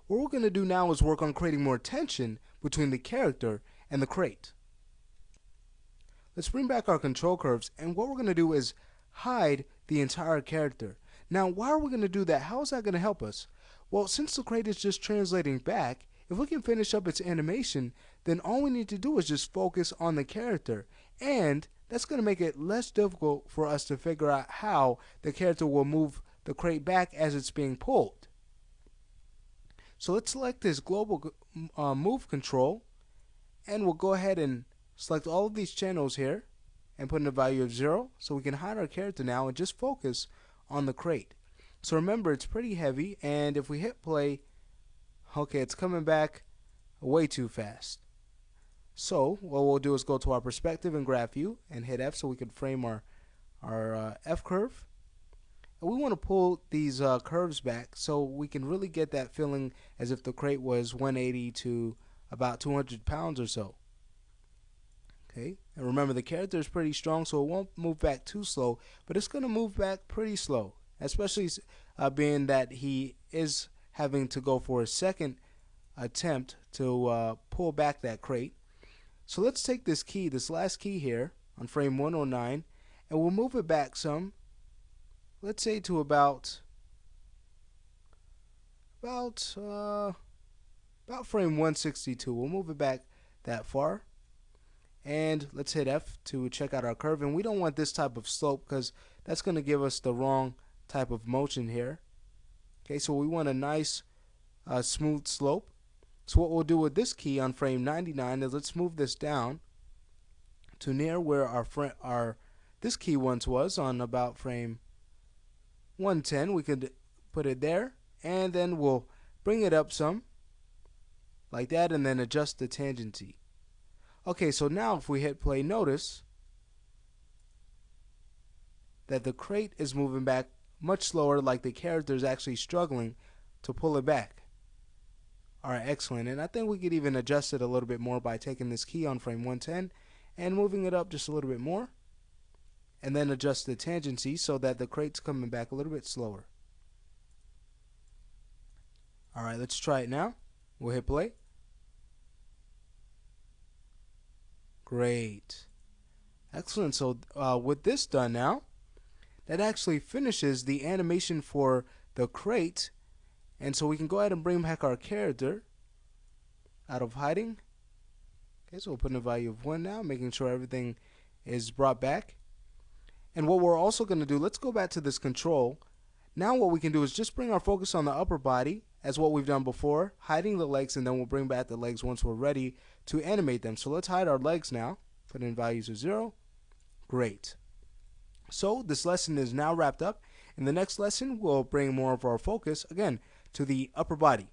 what we're going to do now is work on creating more tension between the character and the crate. Let's bring back our control curves, and what we're going to do is hide the entire character. Now, why are we going to do that? How is that going to help us? Well, since the crate is just translating back, if we can finish up its animation, then all we need to do is just focus on the character, and that's going to make it less difficult for us to figure out how the character will move the crate back as it's being pulled. So let's select this global move control, and we'll go ahead and select all of these channels here and put in a value of 0 so we can hide our character now and just focus on the crate. So remember, it's pretty heavy, and if we hit play, okay, it's coming back way too fast. So what we'll do is go to our perspective and graph view and hit F so we can frame our F curve. And we want to pull these curves back so we can really get that feeling as if the crate was 180 to about 200 pounds or so. Okay, and remember, the character is pretty strong, so it won't move back too slow, but it's going to move back pretty slow, especially being that he is having to go for a second attempt to pull back that crate. So let's take this key, this last key here on frame 109, and we'll move it back some. Let's say to about frame 162. We'll move it back that far. And let's hit F to check out our curve, and we don't want this type of slope because that's going to give us the wrong type of motion here. Okay, so we want a nice smooth slope. So what we'll do with this key on frame 99 is let's move this down to near where this key once was on about frame 110. We could put it there, and then we'll bring it up some like that, and then adjust the tangency. Okay, so now if we hit play, notice that the crate is moving back much slower, like the character is actually struggling to pull it back. Alright, excellent. And I think we could even adjust it a little bit more by taking this key on frame 110 and moving it up just a little bit more, and then adjust the tangency so that the crate's coming back a little bit slower. Alright, let's try it now. We'll hit play. Great. Excellent. So with this done now, that actually finishes the animation for the crate, and so we can go ahead and bring back our character out of hiding. Okay, so we'll put in a value of 1 now, making sure everything is brought back. And what we're also going to do, let's go back to this control. Now what we can do is just bring our focus on the upper body as what we've done before, hiding the legs, and then we'll bring back the legs once we're ready to animate them. So let's hide our legs now, put in values of 0. Great. So this lesson is now wrapped up. In the next lesson, we'll bring more of our focus, again, to the upper body.